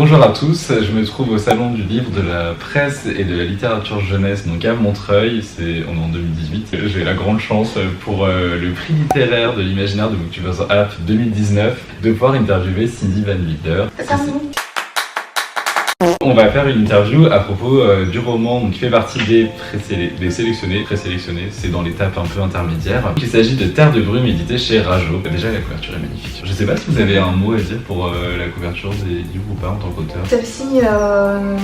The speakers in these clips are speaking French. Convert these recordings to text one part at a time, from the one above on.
Bonjour à tous, je me trouve au salon du livre, de la presse et de la littérature jeunesse, donc à Montreuil, on est en 2018. J'ai la grande chance pour le prix littéraire de l'imaginaire de Booktubers App 2019 de pouvoir interviewer Cindy Van Lieder. On va faire une interview à propos du roman qui fait partie des sélectionnés, présélectionnés, c'est dans l'étape un peu intermédiaire. Il s'agit de Terre de brume édité chez Rajo. Déjà la couverture est magnifique. Je sais pas si vous avez un mot à dire pour la couverture des livres ou pas en tant qu'auteur. Celle-ci,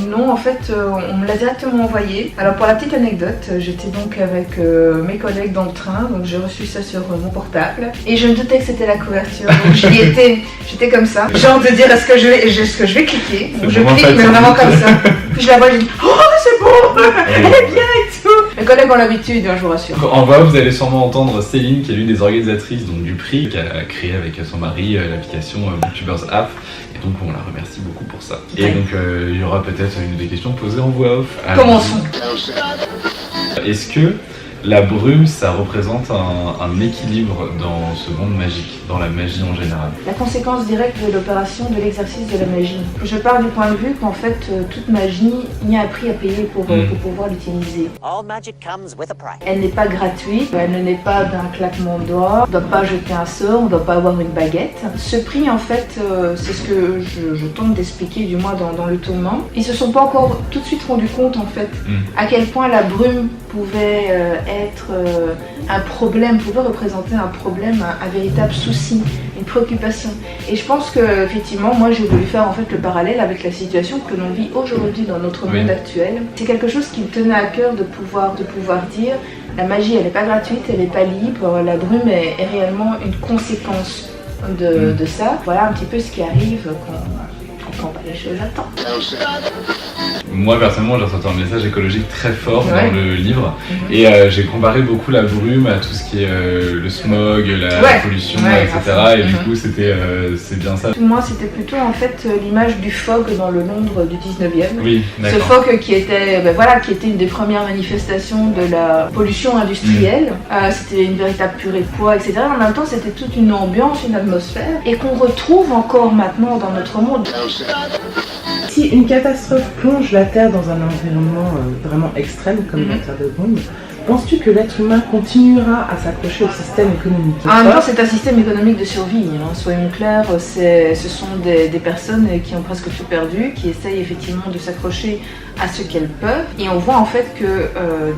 non, en fait on me l'a directement envoyée. Alors pour la petite anecdote, j'étais donc avec mes collègues dans le train, donc j'ai reçu ça sur mon portable et je me doutais que c'était la couverture, donc j'étais comme ça. J'ai envie de dire est-ce que je vais cliquer. Donc, je clique mais vraiment comme ça. Puis je la vois, je dis oh c'est bon, elle est bien et tout. Mes collègues ont l'habitude, je vous rassure. En voix, vous allez sûrement entendre Céline, qui est l'une des organisatrices donc, du prix, qui a créé avec son mari l'application Booktubers App. Et donc on la remercie beaucoup pour ça. Et donc il y aura peut-être une des questions posées en voix off. Commençons. Est-ce que la brume, ça représente un équilibre dans ce monde magique, dans la magie en général? La conséquence directe de l'opération de l'exercice de la magie. Je pars du point de vue qu'en fait, toute magie, il y a un prix à payer pour pouvoir l'utiliser. Elle n'est pas gratuite, elle ne naît pas d'un claquement de doigts, on ne doit pas jeter un sort, on ne doit pas avoir une baguette. Ce prix, en fait, c'est ce que je tente d'expliquer, du moins dans le tourment. Ils ne se sont pas encore tout de suite rendus compte, en fait, à quel point la brume pouvait être un problème, pouvait représenter un problème, un véritable souci, une préoccupation. Et je pense que effectivement, moi j'ai voulu faire en fait le parallèle avec la situation que l'on vit aujourd'hui dans notre monde actuel. C'est quelque chose qui me tenait à cœur de pouvoir dire la magie elle n'est pas gratuite, elle n'est pas libre, la brume est réellement une conséquence de ça. Voilà un petit peu ce qui arrive quand on prend pas les choses à temps. Moi personnellement j'ai ressenti un message écologique très fort dans le livre et j'ai comparé beaucoup la brume à tout ce qui est le smog, la pollution, etc. Et du coup c'est bien ça. Moi c'était plutôt en fait l'image du fog dans le Londres du 19e. Oui, ce fog qui était une des premières manifestations de la pollution industrielle. C'était une véritable purée de poids, etc. En même temps c'était toute une ambiance, une atmosphère et qu'on retrouve encore maintenant dans notre monde. Si une catastrophe plonge la Terre dans un environnement vraiment extrême comme la Terre de brume, penses-tu que l'être humain continuera à s'accrocher au système économique? En même temps, c'est un système économique de survie, soyons clairs, ce sont des personnes qui ont presque tout perdu, qui essayent effectivement de s'accrocher à ce qu'elles peuvent. Et on voit en fait que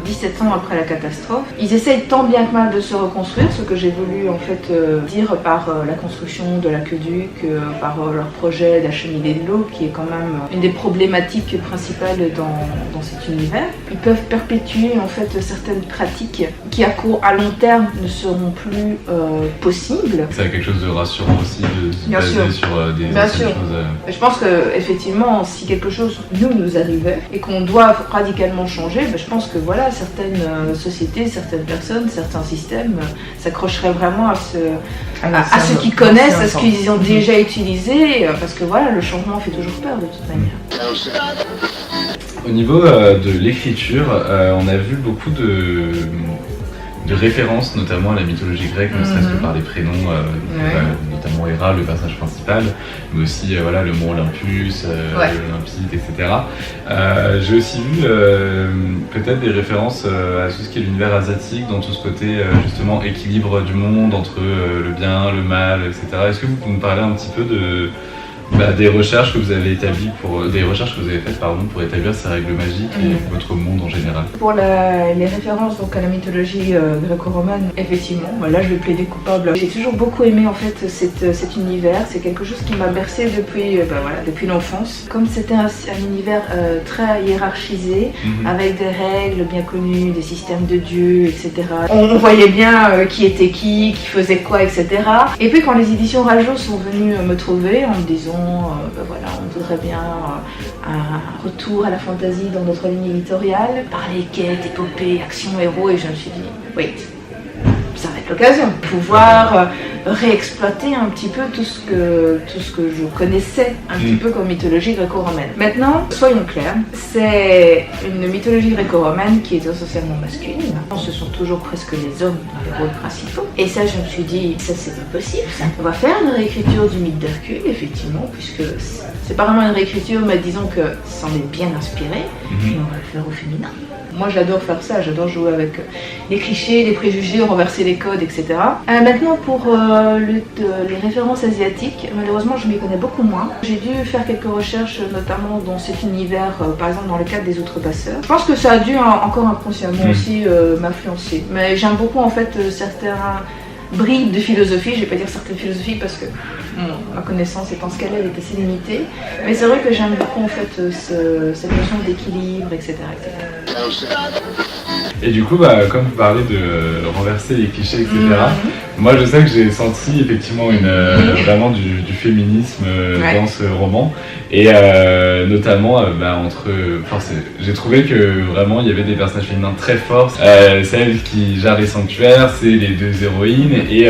17 ans après la catastrophe, ils essayent tant bien que mal de se reconstruire, ce que j'ai voulu en fait dire par la construction de l'aqueduc, par leur projet d'acheminer de l'eau, qui est quand même une des problématiques principales dans cet univers. Ils peuvent perpétuer en fait certaines pratiques qui à long terme ne seront plus possibles. C'est quelque chose de rassurant aussi de se baser sur des anciennes choses. Je pense que effectivement, si quelque chose nous arrivait et qu'on doit radicalement changer, je pense que voilà, certaines sociétés, certaines personnes, certains systèmes s'accrocheraient vraiment à ce qu'ils connaissent, à ce qu'ils ont déjà utilisé, parce que voilà, le changement fait toujours peur de toute manière. Au niveau de l'écriture, on a vu beaucoup de références, notamment à la mythologie grecque, ne serait-ce que par les prénoms, notamment Héra, le personnage principal, mais aussi le mont Olympus, l'Olympide, etc. J'ai aussi vu peut-être des références à tout ce qui est l'univers asiatique, dans tout ce côté justement équilibre du monde entre le bien, le mal, etc. Est-ce que vous pouvez me parler un petit peu des recherches que vous avez établies faites pour établir ces règles magiques et votre monde en général? Pour les références donc à la mythologie gréco-romaine, effectivement, là je vais plaider coupable. J'ai toujours beaucoup aimé en fait cet univers, c'est quelque chose qui m'a bercé depuis l'enfance. Comme c'était un univers très hiérarchisé, avec des règles bien connues, des systèmes de dieux, etc. On voyait bien qui était qui faisait quoi, etc. Et puis quand les éditions Rajo sont venues me trouver en me disant on voudrait bien un retour à la fantaisie dans notre ligne éditoriale, parler quêtes, épopées, actions, héros, et je me suis dit, wait, ça va être l'occasion de pouvoir réexploiter un petit peu tout ce que je connaissais un petit peu comme mythologie gréco-romaine. Maintenant, soyons clairs, c'est une mythologie gréco-romaine qui est essentiellement masculine. Ce sont toujours presque les hommes dans les rôles principaux. Et ça, je me suis dit, ça c'est pas possible ça. On va faire une réécriture du mythe d'Hercule, effectivement, puisque c'est pas vraiment une réécriture, mais disons que ça en est bien inspiré, et on va le faire au féminin. Moi j'adore faire ça, j'adore jouer avec les clichés, les préjugés, renverser les codes, etc. Maintenant pour les références asiatiques, malheureusement je m'y connais beaucoup moins. J'ai dû faire quelques recherches, notamment dans cet univers, par exemple dans le cadre des Outrepasseurs. Je pense que ça a dû encore inconsciemment aussi m'influencer. Mais j'aime beaucoup en fait certains bribes de philosophie, je vais pas dire certaines philosophies parce que ma connaissance étant ce qu'elle est assez limitée, mais c'est vrai que j'aime beaucoup en fait cette notion d'équilibre, etc., etc. Et du coup, comme vous parlez de renverser les clichés, etc., moi je sais que j'ai senti effectivement vraiment du féminisme dans ce roman. Et notamment, j'ai trouvé que vraiment il y avait des personnages féminins très forts. Celle qui gère les sanctuaires, c'est les deux héroïnes. Et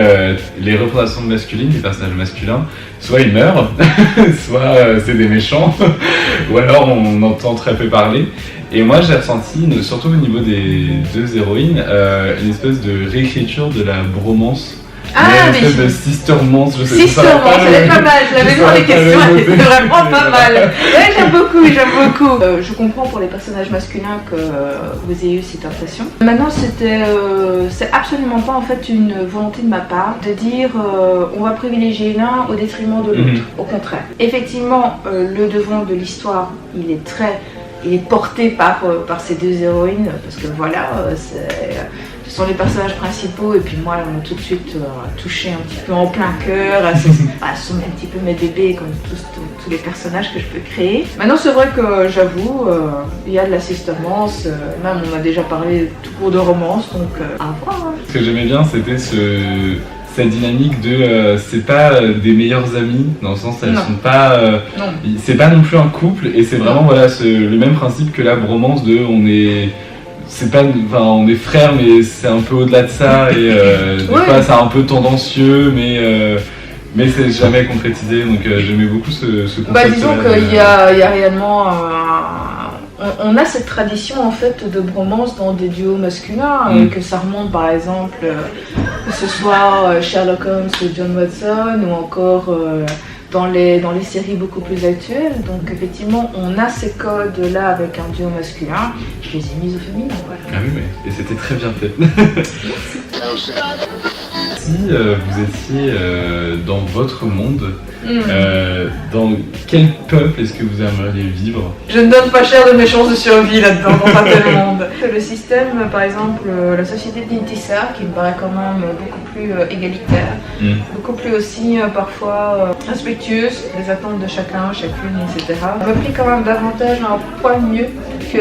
les représentations masculines, les personnages masculins, soit ils meurent, soit c'est des méchants, ou alors on entend très peu parler. Et moi j'ai ressenti, surtout au niveau des deux héroïnes, une espèce de réécriture de la bromance. Une espèce de sistermance, je sais pas. Sistermance, elle est pas mal, je l'avais vu dans les questions, elle était vraiment pas mal. Ouais, j'aime beaucoup. Je comprends pour les personnages masculins que vous ayez eu cette impression. Maintenant, c'est absolument pas en fait une volonté de ma part de dire on va privilégier l'un au détriment de l'autre. Au contraire. Effectivement, le devant de l'histoire, il est porté par ces deux héroïnes, parce que voilà, ce sont les personnages principaux, et puis moi, elles m'ont tout de suite touché un petit peu en plein cœur. Ce sont un petit peu mes bébés, comme tous les personnages que je peux créer. Maintenant, c'est vrai que j'avoue, il y a de la sistermance, même on a déjà parlé tout court de romance, donc à voir. Ce que j'aimais bien, c'était cette dynamique de c'est pas des meilleures amies, dans le sens elles sont pas c'est pas non plus un couple, et c'est vraiment le même principe que la bromance de on est frères, mais c'est un peu au-delà de ça, et des fois c'est un peu tendancieux, mais c'est jamais concrétisé, donc j'aimais beaucoup ce concept. Disons qu'il y a réellement on a cette tradition en fait de bromance dans des duos masculins, que ça remonte par exemple que ce soit Sherlock Holmes ou John Watson, ou encore dans les séries beaucoup plus actuelles. Donc effectivement on a ces codes là avec un duo masculin, je les ai mis au féminin. Voilà. Ah oui, et c'était très bien fait. Si vous étiez dans votre monde, dans quel peuple est-ce que vous aimeriez vivre? Je ne donne pas cher de mes chances de survie là-dedans, dans un tel monde. Le système, par exemple, la société d'Intisar, qui me paraît quand même beaucoup plus égalitaire, beaucoup plus aussi parfois respectueuse des attentes de chacun, chacune, etc. me plie quand même davantage un poil mieux que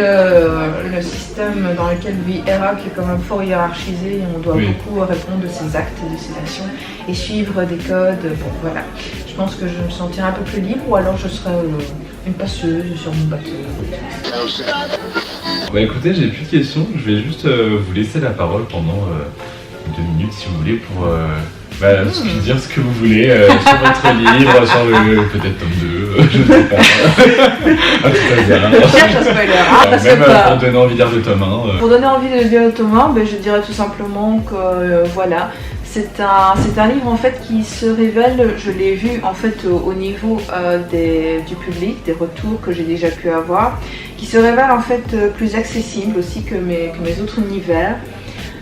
le système dans lequel vit Hera, qui est quand même fort hiérarchisé, et on doit beaucoup répondre de ses actes, de ses actions, et suivre des codes. Bon, voilà. Je pense que je me sentirais un peu plus libre, ou alors je serais une passeuse sur mon bateau. Écoutez, j'ai plus de questions, je vais juste vous laisser la parole pendant 2 minutes si vous voulez pour dire ce que vous voulez sur votre livre, sur peut-être tome 2, je ne sais pas. Je cherche un spoiler. Pour donner envie de lire le tome 1. Pour donner envie de lire le tome 1, je dirais tout simplement que voilà. C'est un livre en fait qui se révèle, je l'ai vu en fait au niveau du public, des retours que j'ai déjà pu avoir, qui se révèle en fait plus accessible aussi que mes autres univers.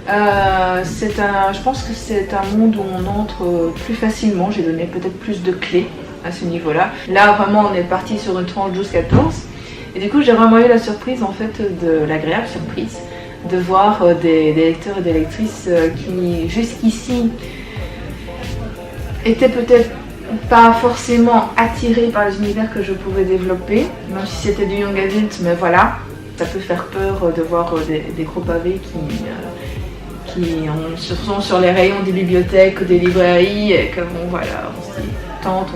Je pense que c'est un monde où on entre plus facilement, j'ai donné peut-être plus de clés à ce niveau-là. Là vraiment on est parti sur une tranche 12-14, et du coup j'ai vraiment eu la surprise en fait, l'agréable surprise de voir des lecteurs et des lectrices qui jusqu'ici étaient peut-être pas forcément attirés par les univers que je pouvais développer, même si c'était du young adult, mais voilà, ça peut faire peur de voir des gros pavés qui sont sur les rayons des bibliothèques ou des librairies, et que bon voilà, on se dit tente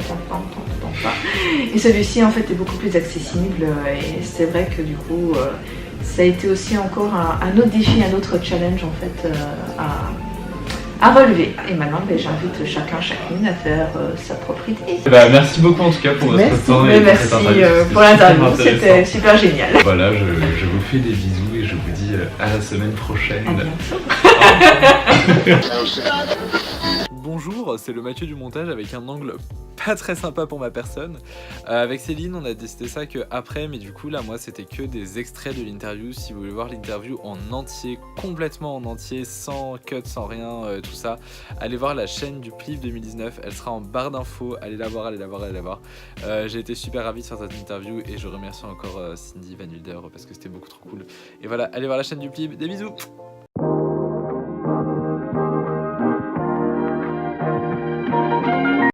pas. Et celui-ci en fait est beaucoup plus accessible, et c'est vrai que du coup ça a été aussi encore un autre défi, un autre challenge en fait à relever. Et maintenant, j'invite chacune à faire sa propre idée. Merci beaucoup en tout cas pour votre temps et merci pour l'interview, c'était super génial. Voilà, je vous fais des bisous et je vous dis à la semaine prochaine. À bientôt. Bonjour, c'est le Mathieu du montage avec un angle pas très sympa pour ma personne. Avec Céline, on a décidé ça que après, mais du coup là, moi, c'était que des extraits de l'interview. Si vous voulez voir l'interview en entier, complètement en entier, sans cut, sans rien, tout ça, allez voir la chaîne du Pliv 2019. Elle sera en barre d'infos. Allez la voir, allez la voir, allez la voir. J'ai été super ravi de faire cette interview et je remercie encore Cindy Van Wilder parce que c'était beaucoup trop cool. Et voilà, allez voir la chaîne du Pliv. Des bisous.